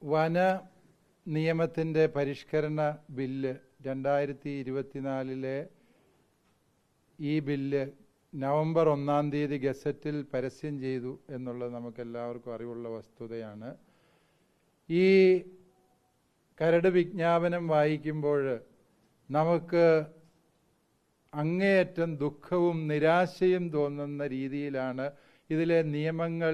വന നിയമത്തിൻ്റെ പരിഷ്കരണ ബില്ല് 2024 ഈ ബില്ല് നവംബർ 1 തീയതി ഗസറ്റിൽ പരസ്യം ചെയ്തു എന്നുള്ളത് നമുക്കെല്ലാവർക്കും അറിവുള്ള വസ്തുതയാണ്. ഈ കരട് വിജ്ഞാപനം വായിക്കുമ്പോൾ നമുക്ക് അങ്ങേയറ്റം ദുഃഖവും നിരാശയും തോന്നുന്ന രീതിയിലാണ് ഇതിലെ നിയമങ്ങൾ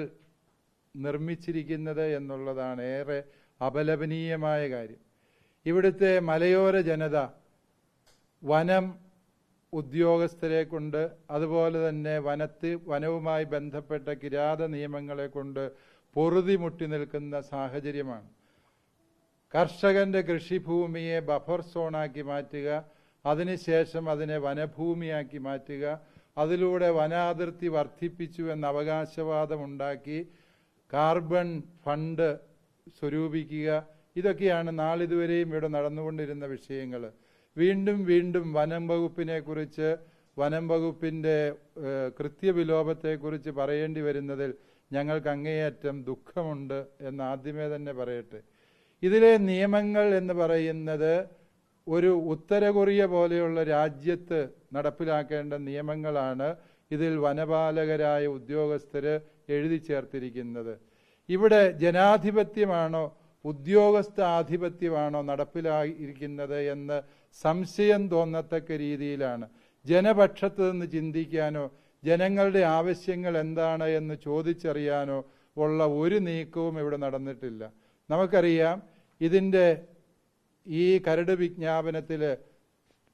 നിർമ്മിച്ചിരിക്കുന്നത് എന്നുള്ളതാണ് ഏറെ അപലപനീയമായ കാര്യം. ഇവിടുത്തെ മലയോര ജനത വനം ഉദ്യോഗസ്ഥരെ കൊണ്ട്, അതുപോലെ തന്നെ വനവുമായി ബന്ധപ്പെട്ട കിരാത നിയമങ്ങളെ കൊണ്ട് പൊറുതിമുട്ടി നിൽക്കുന്ന സാഹചര്യമാണ്. കർഷകന്റെ കൃഷിഭൂമിയെ ബഫർ സോണാക്കി മാറ്റുക, അതിനുശേഷം അതിനെ വനഭൂമിയാക്കി മാറ്റുക, അതിലൂടെ വനാതിർത്തി വർദ്ധിപ്പിച്ചു എന്ന അവകാശവാദമുണ്ടാക്കി കാർബൺ ഫണ്ട് സ്വരൂപിക്കുക, ഇതൊക്കെയാണ് നാളിതുവരെയും ഇവിടെ നടന്നുകൊണ്ടിരുന്ന വിഷയങ്ങൾ. വീണ്ടും വീണ്ടും വനം വകുപ്പിനെ കുറിച്ച്, വനം വകുപ്പിൻ്റെ കൃത്യവിലോപത്തെക്കുറിച്ച് പറയേണ്ടി വരുന്നതിൽ ഞങ്ങൾക്ക് അങ്ങേയറ്റം ദുഃഖമുണ്ട് എന്ന് ആദ്യമേ തന്നെ പറയട്ടെ. ഇതിലെ നിയമങ്ങൾ എന്ന് പറയുന്നത് ഒരു ഉത്തര കൊറിയ പോലെയുള്ള രാജ്യത്ത് നടപ്പിലാക്കേണ്ട നിയമങ്ങളാണ് ഇതിൽ വനപാലകരായ ഉദ്യോഗസ്ഥർ എഴുതി ചേർത്തിരിക്കുന്നത്. ഇവിടെ ജനാധിപത്യമാണോ ഉദ്യോഗസ്ഥ ആധിപത്യമാണോ നടപ്പിലായിരിക്കുന്നത് എന്ന് സംശയം തോന്നത്തക്ക രീതിയിലാണ്. ജനപക്ഷത്ത് നിന്ന് ചിന്തിക്കാനോ ജനങ്ങളുടെ ആവശ്യങ്ങൾ എന്താണ് എന്ന് ചോദിച്ചറിയാനോ ഉള്ള ഒരു നീക്കവും ഇവിടെ നടന്നിട്ടില്ല. നമുക്കറിയാം, ഇതിൻ്റെ ഈ കരട് വിജ്ഞാപനത്തിൽ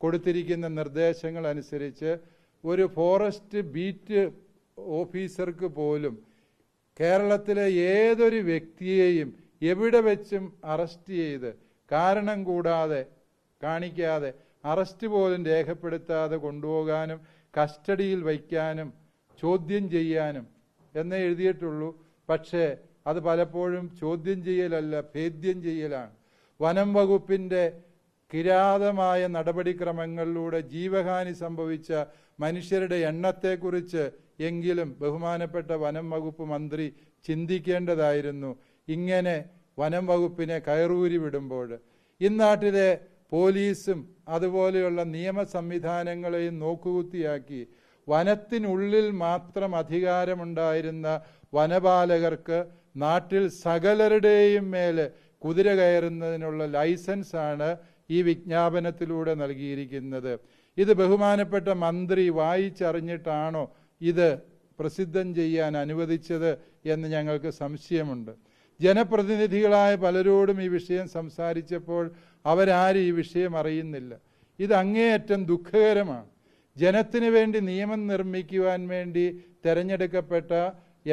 കൊടുത്തിരിക്കുന്ന നിർദ്ദേശങ്ങൾ അനുസരിച്ച് ഒരു ഫോറസ്റ്റ് ബീറ്റ് ഓഫീസർക്ക് പോലും കേരളത്തിലെ ഏതൊരു വ്യക്തിയെയും എവിടെ വെച്ചും അറസ്റ്റ് ചെയ്ത് കാരണം കൂടാതെ കാണിക്കാതെ അറസ്റ്റ് പോലും രേഖപ്പെടുത്താതെ കൊണ്ടുപോകാനും കസ്റ്റഡിയിൽ വയ്ക്കാനും ചോദ്യം ചെയ്യാനും എന്നേ എഴുതിയിട്ടുള്ളൂ. പക്ഷേ അത് പലപ്പോഴും ചോദ്യം ചെയ്യലല്ല, ഭേദ്യം ചെയ്യലാണ്. വനം വകുപ്പിൻ്റെ കിരാതമായ നടപടിക്രമങ്ങളിലൂടെ ജീവഹാനി സംഭവിച്ച മനുഷ്യരുടെ എണ്ണത്തെക്കുറിച്ച് എങ്കിലും ബഹുമാനപ്പെട്ട വനം വകുപ്പ് മന്ത്രി ചിന്തിക്കേണ്ടതായിരുന്നു. ഇങ്ങനെ വനം വകുപ്പിനെ കയറൂരി വിടുമ്പോൾ ഇന്നാട്ടിലെ പോലീസും അതുപോലെയുള്ള നിയമ സംവിധാനങ്ങളെയും നോക്കുകുത്തിയാക്കി വനത്തിനുള്ളിൽ മാത്രം അധികാരമുണ്ടായിരുന്ന വനപാലകർക്ക് നാട്ടിൽ സകലരുടെയും മേൽ കുതിര കയറുന്നതിനുള്ള ലൈസൻസാണ് ഈ വിജ്ഞാപനത്തിലൂടെ നൽകിയിരിക്കുന്നത്. ഇത് ബഹുമാനപ്പെട്ട മന്ത്രി വായിച്ചറിഞ്ഞിട്ടാണോ ഇത് പ്രസിദ്ധം ചെയ്യാൻ അനുവദിച്ചത് എന്ന് ഞങ്ങൾക്ക് സംശയമുണ്ട്. ജനപ്രതിനിധികളായ പലരോടും ഈ വിഷയം സംസാരിച്ചപ്പോൾ അവരാരും ഈ വിഷയം അറിയുന്നില്ല. ഇത് അങ്ങേയറ്റം ദുഃഖകരമാണ്. ജനത്തിന് വേണ്ടി നിയമം നിർമ്മിക്കുവാൻ വേണ്ടി തിരഞ്ഞെടുക്കപ്പെട്ട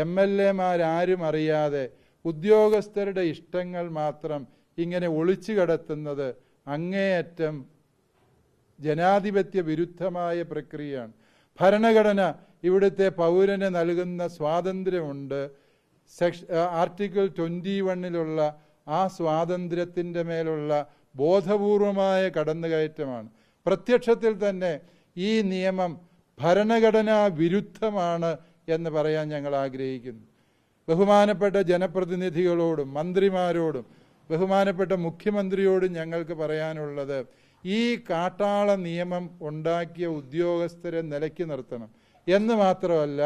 MLA-മാരും അറിയാതെ ഉദ്യോഗസ്ഥരുടെ ഇഷ്ടങ്ങൾ മാത്രം ഇങ്ങനെ ഒളിച്ചു കടത്തുന്നത് അങ്ങേയറ്റം ജനാധിപത്യ വിരുദ്ധമായ പ്രക്രിയയാണ്. ഭരണഘടന ഇവിടുത്തെ പൗരന് നൽകുന്ന സ്വാതന്ത്ര്യമുണ്ട്. ആർട്ടിക്കിൾ 21 ആ സ്വാതന്ത്ര്യത്തിൻ്റെ മേലുള്ള ബോധപൂർവമായ കടന്നുകയറ്റമാണ്. പ്രത്യക്ഷത്തിൽ തന്നെ ഈ നിയമം ഭരണഘടനാ വിരുദ്ധമാണ് എന്ന് പറയാൻ ഞങ്ങൾ ആഗ്രഹിക്കുന്നു. ബഹുമാനപ്പെട്ട ജനപ്രതിനിധികളോടും മന്ത്രിമാരോടും ബഹുമാനപ്പെട്ട മുഖ്യമന്ത്രിയോടും ഞങ്ങൾക്ക് പറയാനുള്ളത്, ഈ കാട്ടാള നിയമം ഉണ്ടാക്കിയ ഉദ്യോഗസ്ഥരെ നിലയ്ക്ക് നിർത്തണം എന്ന് മാത്രമല്ല,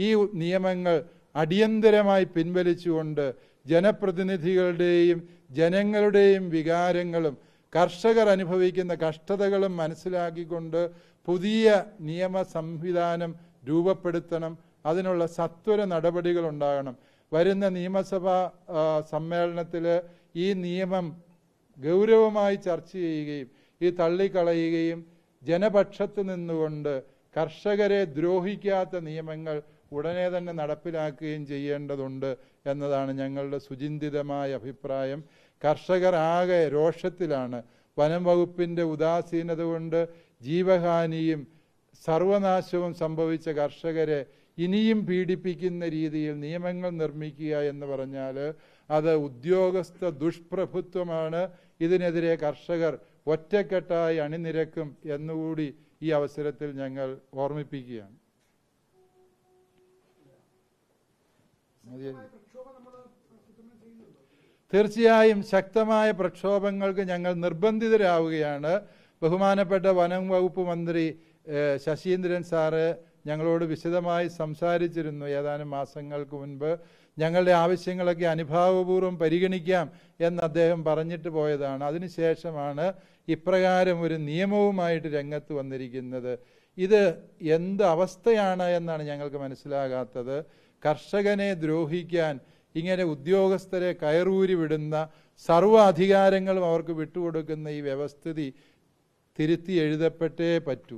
ഈ നിയമങ്ങൾ അടിയന്തരമായി പിൻവലിച്ചുകൊണ്ട് ജനപ്രതിനിധികളുടെയും ജനങ്ങളുടെയും വികാരങ്ങളും കർഷകർ അനുഭവിക്കുന്ന കഷ്ടതകളും മനസ്സിലാക്കിക്കൊണ്ട് പുതിയ നിയമ സംവിധാനം രൂപപ്പെടുത്തണം. അതിനുള്ള സത്വര നടപടികൾ ഉണ്ടാകണം. വരുന്ന നിയമസഭാ സമ്മേളനത്തിൽ ഈ നിയമം ഗൗരവമായി ചർച്ച ചെയ്യുകയും ഈ തള്ളിക്കളയുകയും ജനപക്ഷത്ത് നിന്നുകൊണ്ട് കർഷകരെ ദ്രോഹിക്കാത്ത നിയമങ്ങൾ ഉടനെ തന്നെ നടപ്പിലാക്കുകയും ചെയ്യേണ്ടതുണ്ട് എന്നതാണ് ഞങ്ങളുടെ സുചിന്തിതമായ അഭിപ്രായം. കർഷകർ ആകെ രോഷത്തിലാണ്. വനം വകുപ്പിൻ്റെ ഉദാസീനത കൊണ്ട് ജീവഹാനിയും സർവനാശവും സംഭവിച്ച കർഷകരെ ഇനിയും പീഡിപ്പിക്കുന്ന രീതിയിൽ നിയമങ്ങൾ നിർമ്മിക്കുക എന്ന് പറഞ്ഞാൽ അത് ഉദ്യോഗസ്ഥ ദുഷ്പ്രഭുത്വമാണ്. ഇതിനെതിരെ കർഷകർ ഒറ്റക്കെട്ടായി അണിനിരക്കും എന്നുകൂടി ഈ അവസരത്തിൽ ഞങ്ങൾ ഓർമ്മിപ്പിക്കുകയാണ്. തീർച്ചയായും ശക്തമായ പ്രക്ഷോഭങ്ങൾക്ക് ഞങ്ങൾ നിർബന്ധിതരാവുകയാണ്. ബഹുമാനപ്പെട്ട വനം വകുപ്പ് മന്ത്രി ശശീന്ദ്രൻ സാറ് ഞങ്ങളോട് വിശദമായി സംസാരിച്ചിരുന്നു ഏതാനും മാസങ്ങൾക്ക് മുൻപ്. ഞങ്ങളുടെ ആവശ്യങ്ങളൊക്കെ അനുഭാവപൂർവ്വം പരിഗണിക്കാം എന്ന് അദ്ദേഹം പറഞ്ഞിട്ട് പോയതാണ്. അതിനുശേഷമാണ് ഇപ്രകാരം ഒരു നിയമവുമായിട്ട് രംഗത്ത് വന്നിരിക്കുന്നത്. ഇത് എന്ത് അവസ്ഥയാണ് എന്നാണ് ഞങ്ങൾക്ക് മനസ്സിലാകാത്തത്. കർഷകനെ ദ്രോഹിക്കാൻ ഇങ്ങനെ ഉദ്യോഗസ്ഥരെ കയറൂരി വിടുന്ന, സർവ്വ അധികാരങ്ങളും അവർക്ക് വിട്ടുകൊടുക്കുന്ന ഈ വ്യവസ്ഥിതി തിരുത്തി എഴുതപ്പെട്ടേ പറ്റൂ.